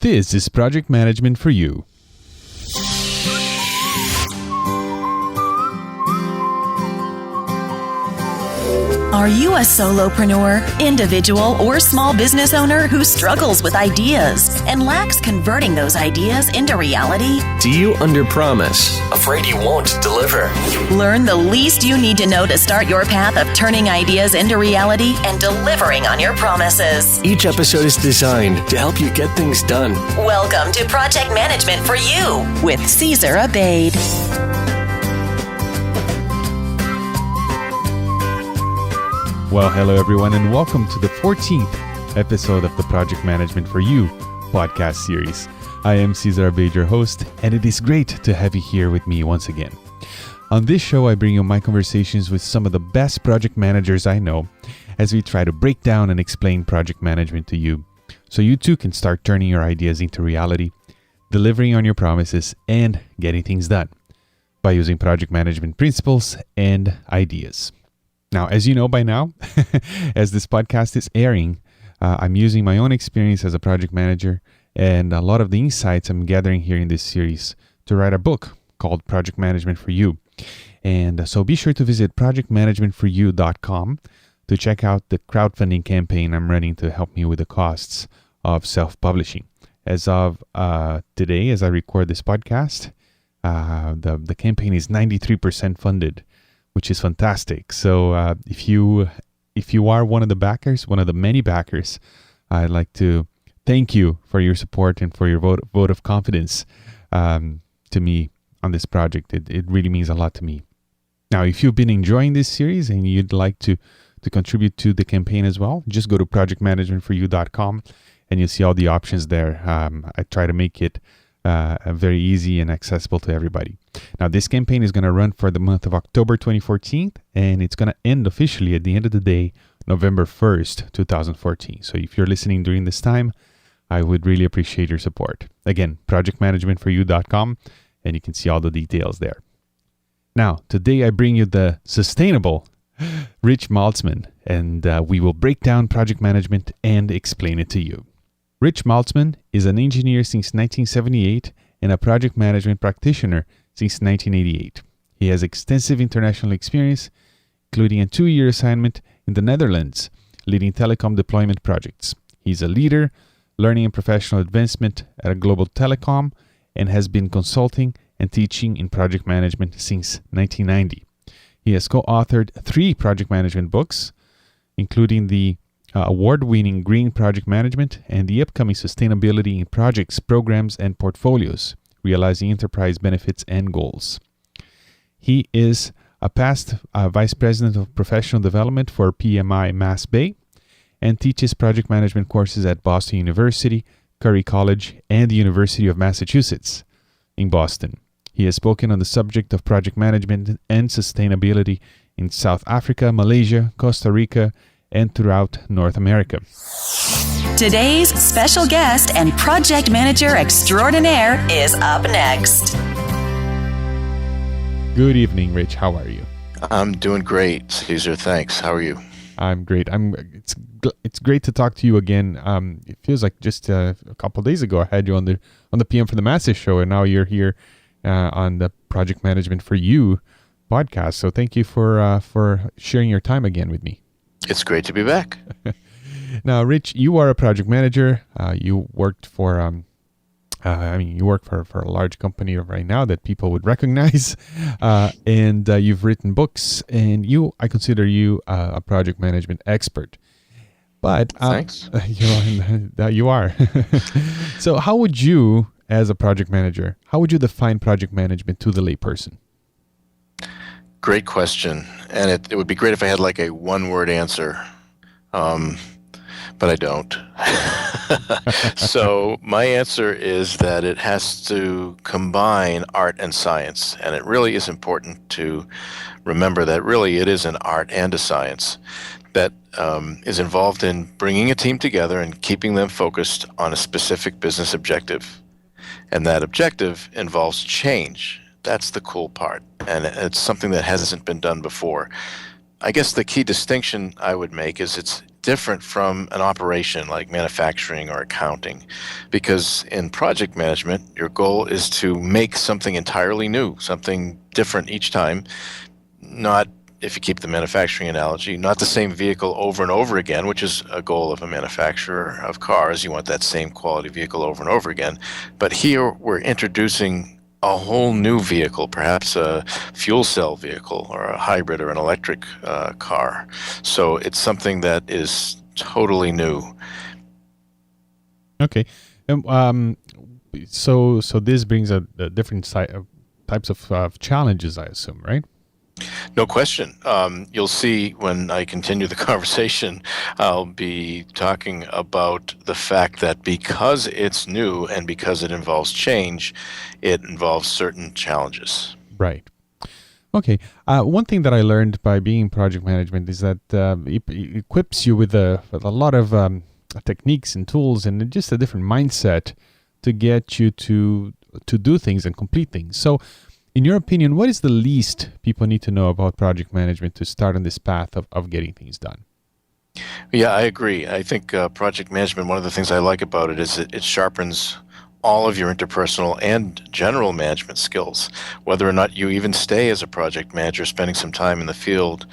This is Project Management for You. Are you a solopreneur, individual, or small business owner who struggles with ideas and lacks converting those ideas into reality? Do you underpromise, afraid you won't deliver? Learn the least you need to know to start your path of turning ideas into reality and delivering on your promises. Each episode is designed to help you get things done. Welcome to Project Management for You with Cesar Abade. Well, hello everyone, and welcome to the 14th episode of the Project Management for You podcast series. I am Cesar Abade, your host, and it is great to have you here with me once again. On this show, I bring you my conversations with some of the best project managers I know as we try to break down and explain project management to you so you too can start turning your ideas into reality, delivering on your promises, and getting things done by using project management principles and ideas. Now, as you know by now, as this podcast is airing, I'm using my own experience as a project manager and a lot of the insights I'm gathering here in this series to write a book called Project Management for You. And so be sure to visit projectmanagementforyou.com to check out the crowdfunding campaign I'm running to help me with the costs of self-publishing. As of today, as I record this podcast, the campaign is 93% funded, which is fantastic. So if you are one of the backers, one of the many backers, I'd like to thank you for your support and for your vote of confidence to me on this project. It really means a lot to me. Now, if you've been enjoying this series and you'd like to contribute to the campaign as well, just go to projectmanagementforyou.com and you'll see all the options there. I try to make it very easy and accessible to everybody. Now, this campaign is going to run for the month of October 2014, and it's going to end officially at the end of the day, November 1st, 2014. So if you're listening during this time, I would really appreciate your support. Again, projectmanagementforyou.com, and you can see all the details there. Now, today I bring you the sustainable Rich Maltzman, and we will break down project management and explain it to you. Rich Maltzman is an engineer since 1978 and a project management practitioner since 1988. He has extensive international experience, including a 2-year assignment in the Netherlands, leading telecom deployment projects. He's a leader, learning and professional advancement at a global telecom, and has been consulting and teaching in project management since 1990. He has co-authored 3 project management books, including the award-winning Green Project Management and the upcoming Sustainability in Projects, Programs, and Portfolios, Realizing Enterprise Benefits and Goals. He is a past Vice President of Professional Development for PMI Mass Bay and teaches project management courses at Boston University, Curry College, and the University of Massachusetts in Boston. He has spoken on the subject of project management and sustainability in South Africa, Malaysia, Costa Rica, and throughout North America. Today's special guest and project manager extraordinaire is up next. Good evening, Rich. How are you? I'm doing great, Cesar. Thanks. How are you? I'm great. It's great to talk to you again. It feels like just a couple of days ago I had you on the PM for the Masses show, and now you're here on the Project Management for You podcast. So thank you for sharing your time again with me. It's great to be back. Now, Rich, you are a project manager. You worked for, you work for a large company right now that people would recognize, and you've written books, and I consider you a project management expert. But thanks. You are. So, how would you, as a project manager, define project management to the layperson? Great question. And it would be great if I had like a one-word answer, but I don't. So my answer is that it has to combine art and science. And it really is important to remember that really it is an art and a science that is involved in bringing a team together and keeping them focused on a specific business objective. And that objective involves change. That's the cool part, and it's something that hasn't been done before. I guess the key distinction I would make is different from an operation like manufacturing or accounting, because in project management, your goal is to make something entirely new, something different each time, not, if you keep the manufacturing analogy, not the same vehicle over and over again, which is a goal of a manufacturer of cars. You want that same quality vehicle over and over again. But here we're introducing a whole new vehicle, perhaps a fuel cell vehicle or a hybrid or an electric car. So it's something that is totally new. Okay. So this brings a different types of challenges, I assume, right? No question. You'll see when I continue the conversation, I'll be talking about the fact that because it's new and because it involves change, it involves certain challenges. Right. Okay. One thing that I learned by being in project management is that it equips you with a lot of techniques and tools and just a different mindset to get you to do things and complete things. So, in your opinion, what is the least people need to know about project management to start on this path of getting things done? Yeah, I agree. I think project management, one of the things I like about it is it sharpens all of your interpersonal and general management skills. Whether or not you even stay as a project manager, spending some time in the field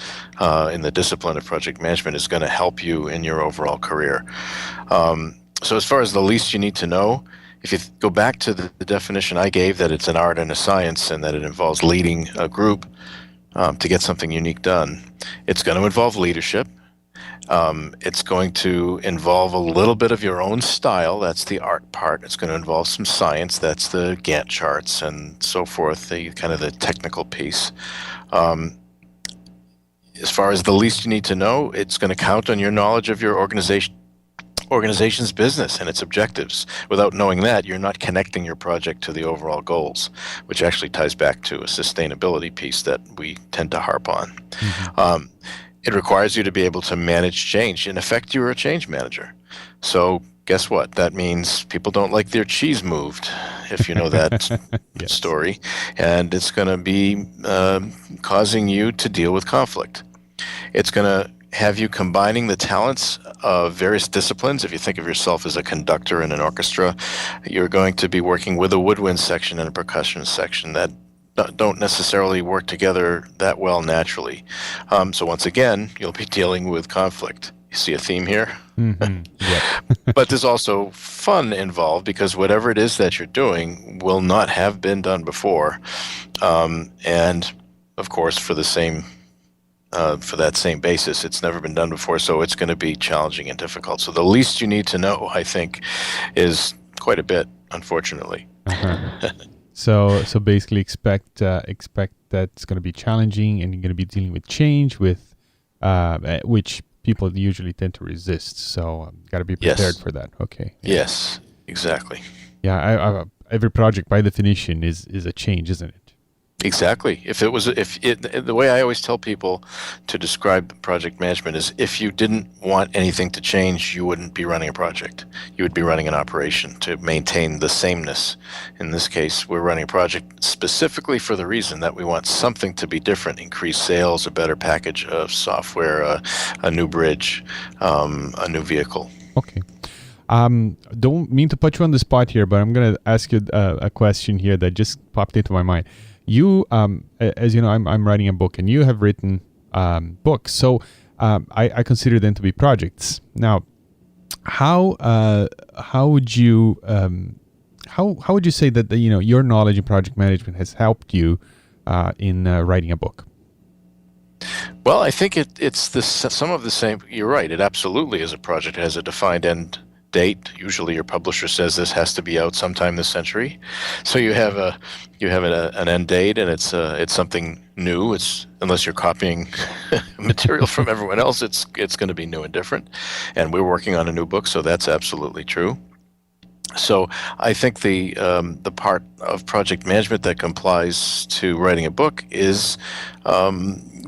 in the discipline of project management is going to help you in your overall career. So as far as the least you need to know, if you go back to the definition I gave, that it's an art and a science and that it involves leading a group to get something unique done, it's going to involve leadership. It's going to involve a little bit of your own style. That's the art part. It's going to involve some science. That's the Gantt charts and so forth, the kind of the technical piece. As far as the least you need to know, it's going to count on your knowledge of your organization's business and its objectives. Without knowing that, you're not connecting your project to the overall goals, which actually ties back to a sustainability piece that we tend to harp on. Mm-hmm. It requires you to be able to manage change. In effect, you're a change manager. So guess what? That means people don't like their cheese moved, if you know that yes. story. And it's going to be causing you to deal with conflict. It's going to have you combining the talents of various disciplines. If you think of yourself as a conductor in an orchestra, you're going to be working with a woodwind section and a percussion section that don't necessarily work together that well naturally. So once again, you'll be dealing with conflict. You see a theme here? Mm-hmm. Yeah. But there's also fun involved because whatever it is that you're doing will not have been done before. And of course, for that same basis, it's never been done before, so it's going to be challenging and difficult. So the least you need to know, I think, is quite a bit, unfortunately. Uh-huh. So basically expect that it's going to be challenging, and you're going to be dealing with change, with which people usually tend to resist. So got to be prepared for that. Okay. Yes, exactly. Yeah, every project by definition is a change, isn't it? Exactly. The way I always tell people to describe project management is if you didn't want anything to change, you wouldn't be running a project. You would be running an operation to maintain the sameness. In this case, we're running a project specifically for the reason that we want something to be different, increase sales, a better package of software, a new bridge, a new vehicle. Okay. Don't mean to put you on the spot here, but I'm going to ask you a question here that just popped into my mind. You, as you know, I'm writing a book, and you have written books. So I consider them to be projects. Now, how would you say that your knowledge in project management has helped you in writing a book? Well, I think it's some of the same. You're right. It absolutely is a project. It has a defined end date. Usually your publisher says this has to be out sometime this century. So you have an end date, and it's something new. It's, unless you're copying material from everyone else, it's going to be new and different. And we're working on a new book, so that's absolutely true. So I think the part of project management that complies to writing a book is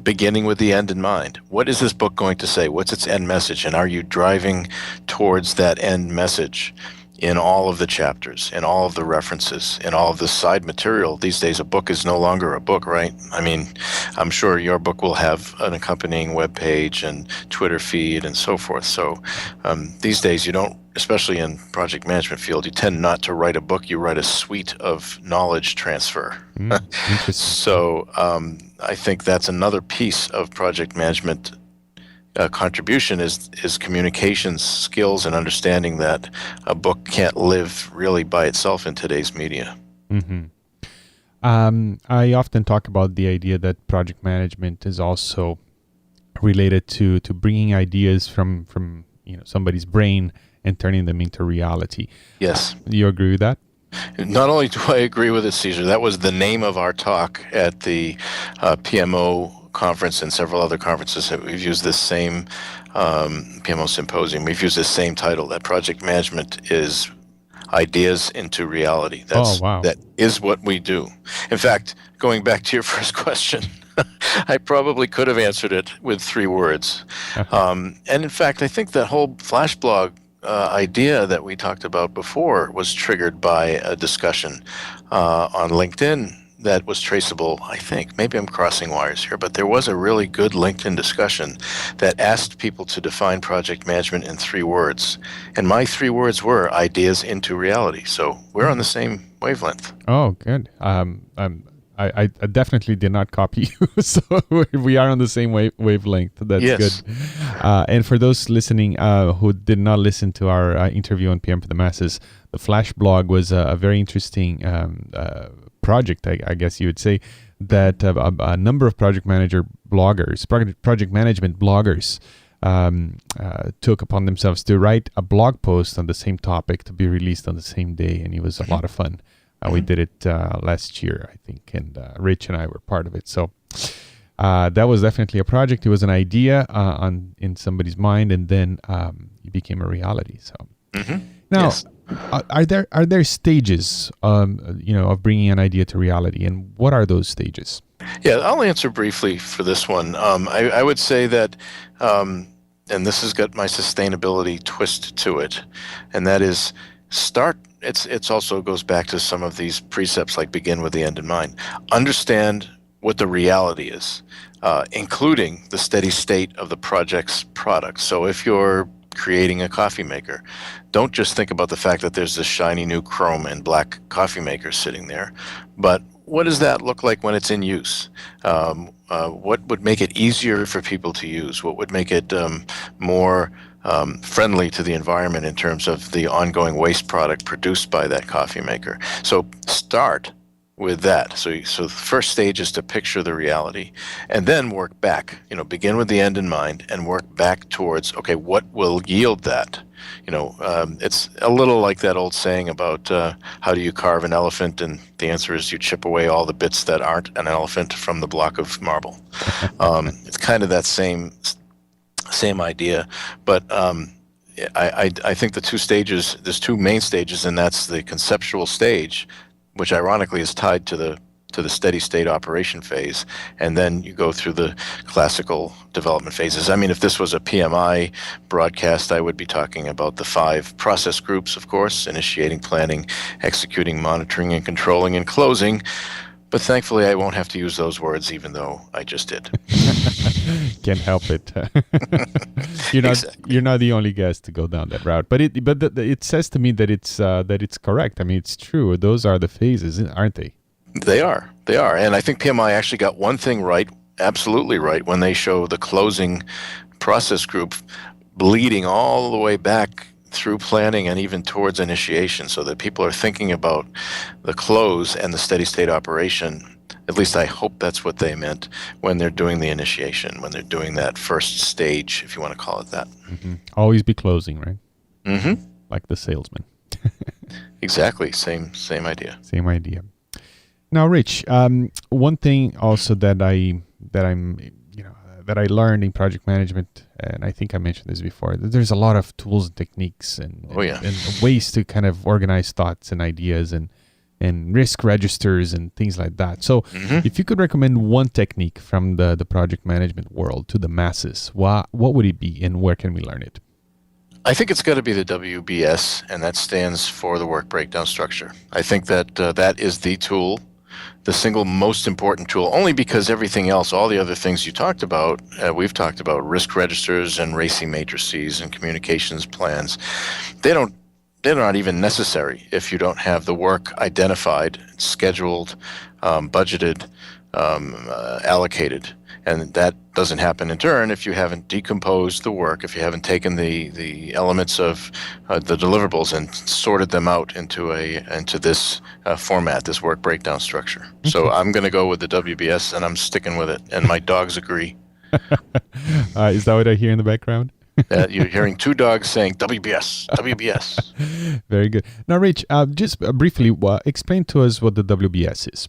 beginning with the end in mind. What is this book going to say? What's its end message? And are you driving towards that end message? in all of the chapters, in all of the references, in all of the side material. These days, a book is no longer a book, right? I mean, I'm sure your book will have an accompanying web page and Twitter feed and so forth. So these days, you don't, especially in project management field, you tend not to write a book. You write a suite of knowledge transfer. Interesting. So I think that's another piece of project management contribution is communications skills and understanding that a book can't live really by itself in today's media. Mm-hmm. I often talk about the idea that project management is also related to bringing ideas from somebody's brain and turning them into reality. Yes. Do you agree with that? Not only do I agree with it, Caesar, that was the name of our talk at the PMO conference and several other conferences. We've used this same PMO symposium. We've used this same title, that project management is ideas into reality. Wow. That is what we do. In fact, going back to your first question, I probably could have answered it with 3 words. And in fact, I think that whole Flash blog idea that we talked about before was triggered by a discussion on LinkedIn that was traceable, I think. Maybe I'm crossing wires here, but there was a really good LinkedIn discussion that asked people to define project management in 3 words. And my 3 words were ideas into reality. So we're on the same wavelength. Oh, good. I definitely did not copy you, so we are on the same wavelength. That's yes. Good. And for those listening who did not listen to our interview on PM for the Masses, the Flash blog was a very interesting project, I guess you would say, that a number of project management bloggers took upon themselves to write a blog post on the same topic to be released on the same day, and it was a lot of fun. We did it last year, I think, and Rich and I were part of it. So that was definitely a project. It was an idea in somebody's mind, and then it became a reality. So now, yes. Are there stages, of bringing an idea to reality, and what are those stages? Yeah, I'll answer briefly for this one. I would say that, and this has got my sustainability twist to it, and that is start. It's also goes back to some of these precepts, like begin with the end in mind. Understand what the reality is, including the steady state of the project's product. So if you're creating a coffee maker, don't just think about the fact that there's this shiny new chrome and black coffee maker sitting there, but what does that look like when it's in use? What would make it easier for people to use? What would make it more friendly to the environment in terms of the ongoing waste product produced by that coffee maker? So start with that. So the first stage is to picture the reality, and then work back. Begin with the end in mind and work back towards, okay, what will yield that? It's a little like that old saying about how do you carve an elephant, and the answer is you chip away all the bits that aren't an elephant from the block of marble. It's kind of that same idea, but I think the 2 stages, there's 2 main stages, and that's the conceptual stage, which ironically is tied to the steady state operation phase, and then you go through the classical development phases. I mean, if this was a PMI broadcast, I would be talking about the 5 process groups, of course: initiating, planning, executing, monitoring, and controlling, and closing. But thankfully, I won't have to use those words, even though I just did. Can't help it. You're not the only guest to go down that route. But it says to me that it's correct. I mean, it's true. Those are the phases, aren't they? They are. And I think PMI actually got one thing right, absolutely right, when they show the closing process group bleeding all the way back through planning and even towards initiation, so that people are thinking about the close and the steady state operation. At least I hope that's what they meant when they're doing the initiation, when they're doing that first stage, if you want to call it that. Mm-hmm. Always be closing, right? Mm-hmm. Like the salesman. Exactly. Same idea. Same idea. Now, Rich, one thing also that I learned in project management, and I think I mentioned this before, that there's a lot of tools and techniques and ways to kind of organize thoughts and ideas and risk registers and things like that. So if you could recommend one technique from the project management world to the masses, what would it be, and where can we learn it? I think it's got to be the WBS, and that stands for the work breakdown structure. I think that that is the tool, the single most important tool, only because everything else, all the other things you talked about, we've talked about risk registers and racing matrices and communications plans. They're not even necessary if you don't have the work identified, scheduled, budgeted, allocated. And that doesn't happen in turn if you haven't decomposed the work, if you haven't taken the elements of the deliverables and sorted them out into this format, this work breakdown structure. Okay. So I'm going to go with the WBS, and I'm sticking with it. And my dogs agree. Is that what I hear in the background? You're hearing two dogs saying WBS, WBS. Very good. Now, Rich, just briefly explain to us what the WBS is.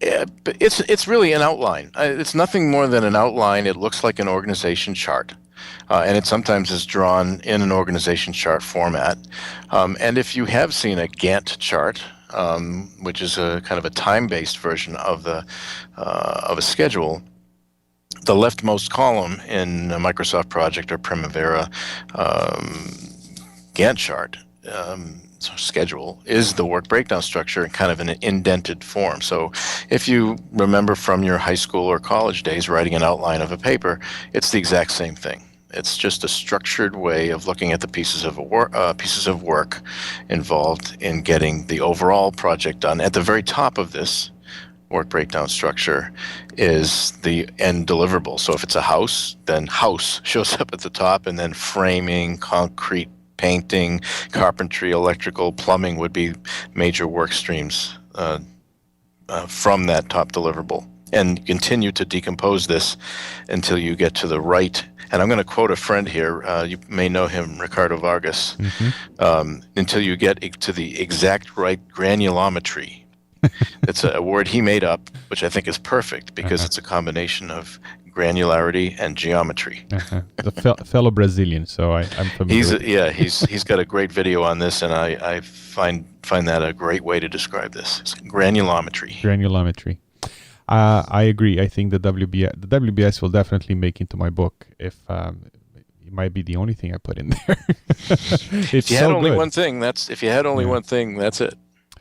It's really an outline. It's nothing more than an outline. It looks like an organization chart, and it sometimes is drawn in an organization chart format. And if you have seen a Gantt chart, which is a kind of a time-based version of a schedule, the leftmost column in a Microsoft Project or Primavera Gantt chart schedule is the work breakdown structure in kind of an indented form. So if you remember from your high school or college days writing an outline of a paper, it's the exact same thing. It's just a structured way of looking at the pieces of work involved in getting the overall project done. At the very top of this work breakdown structure is the end deliverable. So if it's a house, then house shows up at the top, and then framing, concrete, painting, carpentry, electrical, plumbing would be major work streams from that top deliverable. And continue to decompose this until you get to the right. And I'm going to quote a friend here. You may know him, Ricardo Vargas. Until you get to the exact right granulometry. It's a word he made up, which I think is perfect because it's a combination of granularity and geometry. The fellow Brazilian, so I'm familiar. He's got a great video on this, and I find that a great way to describe this. It's granulometry. I agree. I think the WBS will definitely make into my book. If it might be the only thing I put in there. If you had only one thing, that's it.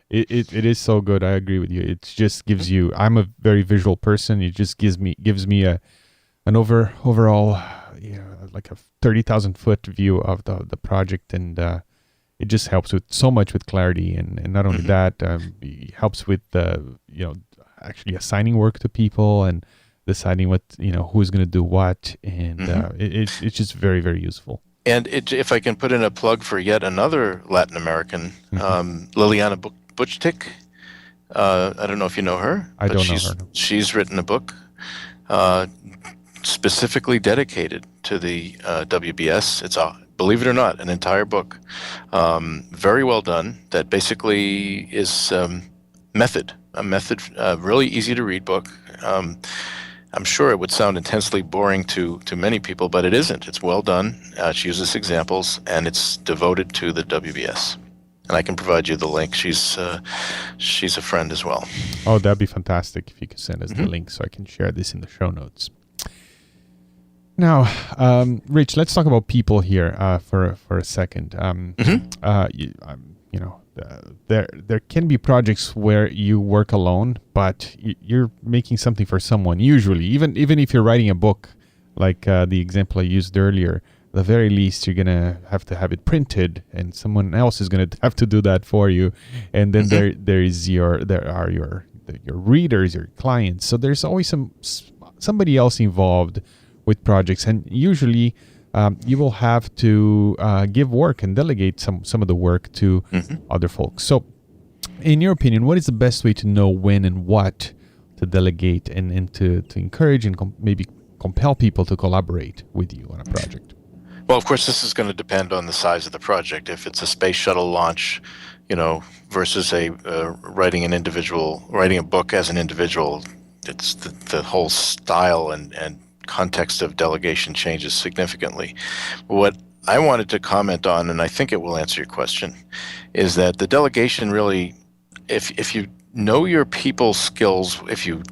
It is so good. I agree with you. It just gives you. I'm a very visual person. It just gives me an overall, like a 30,000 foot view of the project, and it just helps with so much with clarity. And not only that, it helps with actually assigning work to people and deciding what who's going to do what, and it's just very, very useful. And if I can put in a plug for yet another Latin American, Liliana Butchtick. I don't know if you know her. I don't know her. She's written a book specifically dedicated to the WBS. It's, believe it or not, an entire book. Very well done. That basically is a method, really easy to read book. I'm sure it would sound intensely boring to many people, but it isn't. It's well done. She uses examples, and it's devoted to the WBS. And I can provide you the link. She's a friend as well. Oh, that'd be fantastic if you could send us the link so I can share this in the show notes. Now, Rich, let's talk about people here for a second. There can be projects where you work alone, but you're making something for someone. Usually, even if you're writing a book, like the example I used earlier, at the very least, you're gonna have to have it printed, and someone else is gonna have to do that for you. And then there are your readers, your clients. So there's always somebody else involved with projects, and usually you will have to give work and delegate some of the work to other folks. So, in your opinion, what is the best way to know when and what to delegate and to encourage and maybe compel people to collaborate with you on a project? Well, of course, this is going to depend on the size of the project. If it's a space shuttle launch, versus writing a book as an individual, it's the whole style and context of delegation changes significantly. What I wanted to comment on, and I think it will answer your question, is that the delegation really, if you know your people skills, if you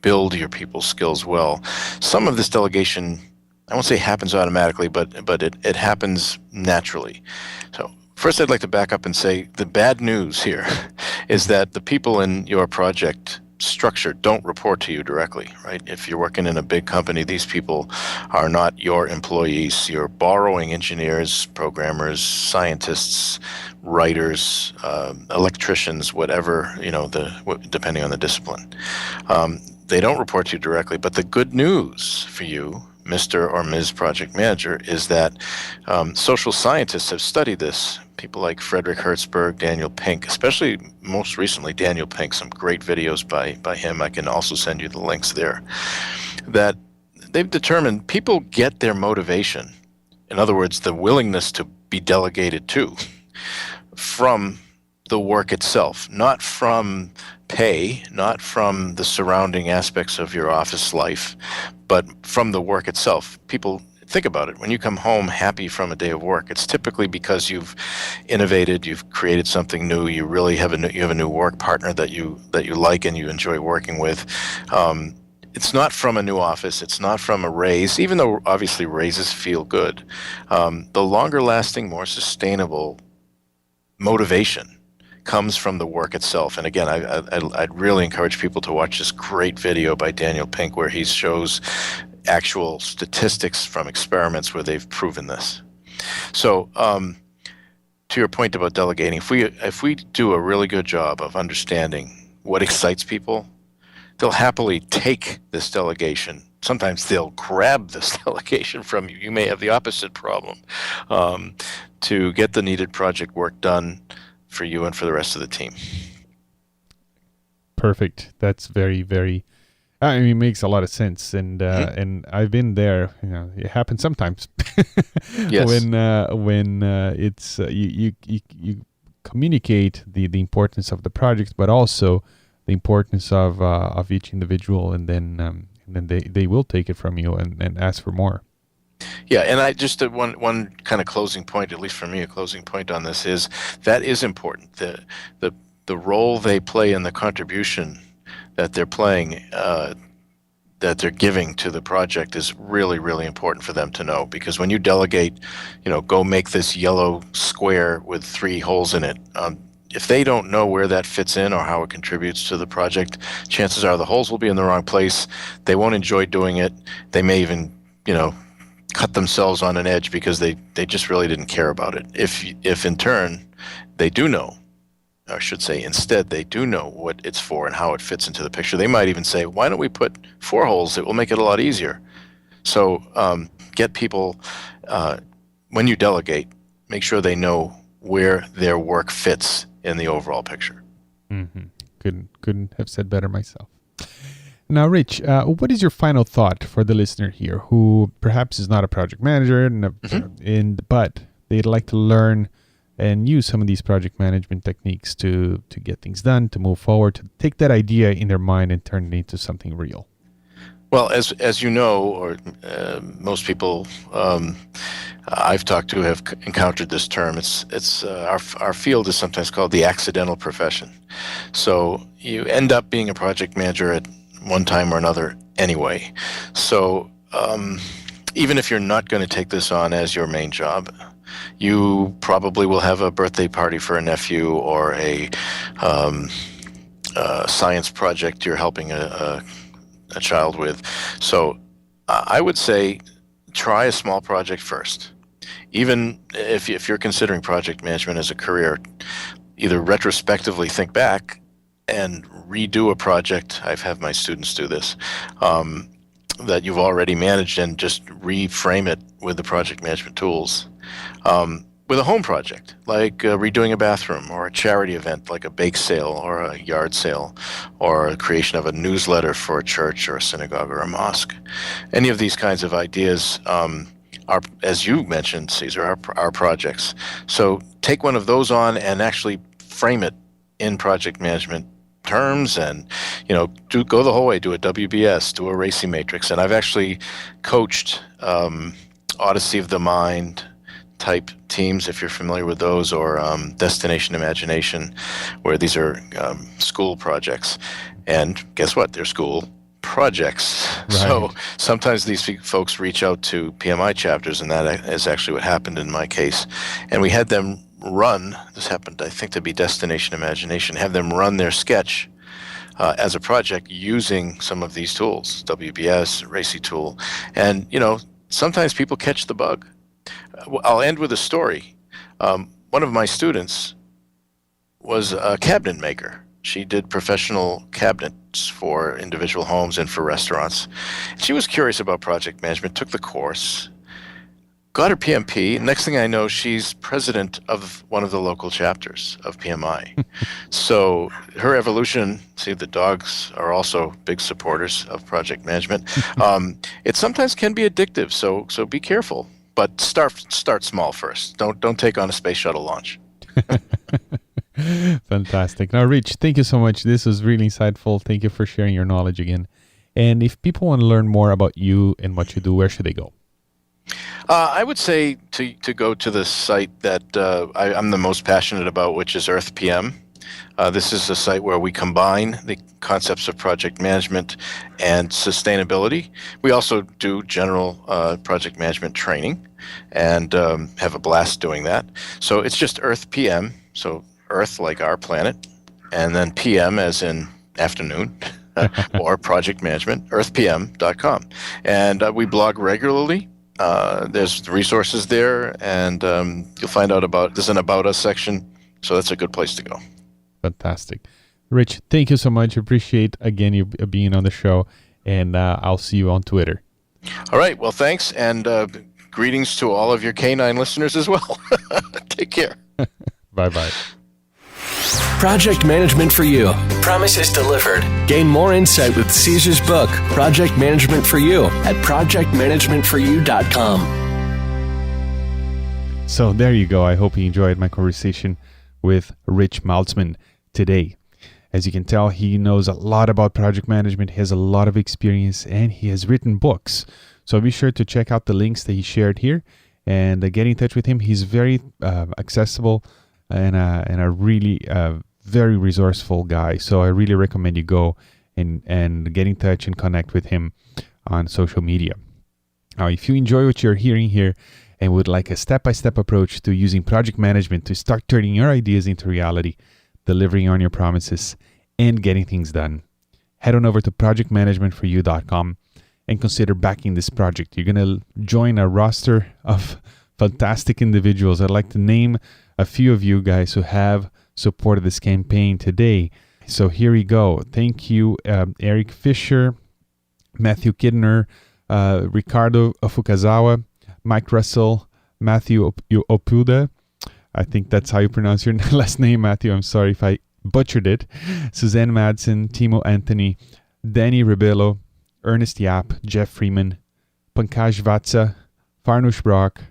build your people skills well, some of this delegation I won't say happens automatically, but it happens naturally. So first, I'd like to back up and say the bad news here is that the people in your project structure don't report to you directly, right? If you're working in a big company, these people are not your employees. You're borrowing engineers, programmers, scientists, writers, electricians, whatever, depending on the discipline. They don't report to you directly, but the good news for you, Mr. or Ms. Project Manager, is that social scientists have studied this. People like Frederick Hertzberg, Daniel Pink, especially most recently Daniel Pink, some great videos by him. I can also send you the links there. That they've determined people get their motivation, in other words, the willingness to be delegated to, from the work itself, not from pay, not from the surrounding aspects of your office life, but from the work itself. People think about it. When you come home happy from a day of work, it's typically because you've innovated, you've created something new, you really have a new work partner that you like and you enjoy working with. It's not from a new office. It's not from a raise, even though obviously raises feel good. The longer lasting, more sustainable motivation comes from the work itself. And again, I'd really encourage people to watch this great video by Daniel Pink where he shows actual statistics from experiments where they've proven this. So to your point about delegating, if we do a really good job of understanding what excites people, they'll happily take this delegation. Sometimes they'll grab this delegation from you. You may have the opposite problem, to get the needed project work done for you and for the rest of the team. Perfect. That's very, very, I mean, it makes a lot of sense. And and I've been there, it happens sometimes. Yes. When it's, you communicate the importance of the project, but also the importance of each individual, and then they will take it from you and ask for more. Yeah, and I just one kind of closing point, at least for me, a closing point on this is that is important. The role they play and the contribution that they're playing, that they're giving to the project is really, really important for them to know. Because when you delegate, go make this yellow square with 3 holes in it, if they don't know where that fits in or how it contributes to the project, chances are the holes will be in the wrong place. They won't enjoy doing it. They may even, cut themselves on an edge because they just really didn't care about it. If in turn they do know, or I should say instead they do know what it's for and how it fits into the picture, they might even say, why don't we put 4 holes? It will make it a lot easier. So get people, when you delegate, make sure they know where their work fits in the overall picture. Mm-hmm. Couldn't have said better myself. Now, Rich, what is your final thought for the listener here who perhaps is not a project manager, but they'd like to learn and use some of these project management techniques to get things done, to move forward, to take that idea in their mind and turn it into something real? Well, as you know, or most people I've talked to have encountered this term. It's our field is sometimes called the accidental profession. So you end up being a project manager at one time or another anyway. So even if you're not going to take this on as your main job, you probably will have a birthday party for a nephew or a science project you're helping a child with. So I would say try a small project first. Even if you're considering project management as a career, either retrospectively think back and redo a project. I've had my students do this, that you've already managed, and just reframe it with the project management tools. With a home project, like redoing a bathroom, or a charity event like a bake sale or a yard sale, or a creation of a newsletter for a church or a synagogue or a mosque. Any of these kinds of ideas are, as you mentioned, Caesar, are projects. So take one of those on and actually frame it in project management terms, and go the whole way. Do a WBS, do a RACI matrix. And I've actually coached Odyssey of the Mind type teams, if you're familiar with those, or Destination Imagination, where these are school projects. And guess what? They're school projects. Right. So sometimes these folks reach out to PMI chapters, and that is actually what happened in my case. And we had them run, this happened, I think, to be Destination Imagination, have them run their sketch as a project using some of these tools, WBS, RACI tool. And, sometimes people catch the bug. I'll end with a story. One of my students was a cabinet maker. She did professional cabinets for individual homes and for restaurants. She was curious about project management, took the course, got her PMP. Next thing I know, she's president of one of the local chapters of PMI. So her evolution, see, the dogs are also big supporters of project management. It sometimes can be addictive, so be careful. But start small first. Don't take on a space shuttle launch. Fantastic. Now, Rich, thank you so much. This was really insightful. Thank you for sharing your knowledge again. And if people want to learn more about you and what you do, where should they go? I would say to go to the site that I'm the most passionate about, which is EarthPM. This is a site where we combine the concepts of project management and sustainability. We also do general project management training and have a blast doing that. So it's just EarthPM, so Earth like our planet, and then PM as in afternoon, or project management, earthpm.com. And we blog regularly. There's resources there, and you'll find out there's an About Us section, so that's a good place to go. Fantastic. Rich, thank you so much. Appreciate, again, you being on the show, and I'll see you on Twitter. All right. Well, thanks, and greetings to all of your canine listeners as well. Take care. Bye-bye. Project Management for You. Promises delivered. Gain more insight with Caesar's book, Project Management for You, at projectmanagementforyou.com. So there you go. I hope you enjoyed my conversation with Rich Maltzman today. As you can tell, he knows a lot about project management, he has a lot of experience, and he has written books. So be sure to check out the links that he shared here and get in touch with him. He's very accessible and a really very resourceful guy. So I really recommend you go and get in touch and connect with him on social media. Now, if you enjoy what you're hearing here and would like a step-by-step approach to using project management to start turning your ideas into reality, delivering on your promises, and getting things done, head on over to projectmanagementforyou.com and consider backing this project. You're going to join a roster of fantastic individuals. I'd like to name a few of you guys who have supported this campaign today. So here we go. Thank you, Eric Fisher, Matthew Kidner, Ricardo Fukazawa, Mike Russell, Matthew Opuda. I think that's how you pronounce your last name, Matthew. I'm sorry if I butchered it. Suzanne Madsen, Timo Anthony, Danny Rebello, Ernest Yap, Jeff Freeman, Pankaj Vatsa, Farnush Brock,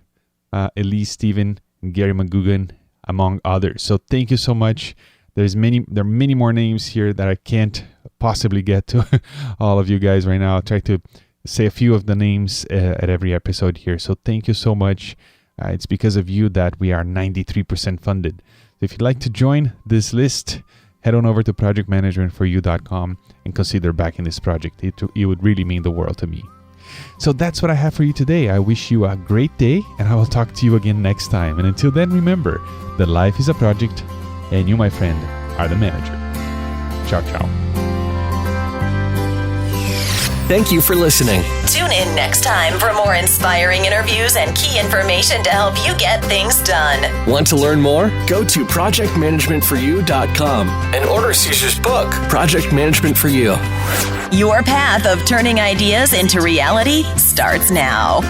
Elise Stephen, and Gary McGugan, among others. So thank you so much. There are many more names here that I can't possibly get to all of you guys right now. I'll try to say a few of the names at every episode here. So thank you so much. It's because of you that we are 93% funded. So if you'd like to join this list, head on over to projectmanagementforyou.com and consider backing this project. It would really mean the world to me. So that's what I have for you today. I wish you a great day, and I will talk to you again next time. And until then, remember that life is a project, and you, my friend, are the manager. Ciao, ciao. Thank you for listening. Tune in next time for more inspiring interviews and key information to help you get things done. Want to learn more? Go to projectmanagementforyou.com and order Caesar's book, Project Management for You. Your path of turning ideas into reality starts now.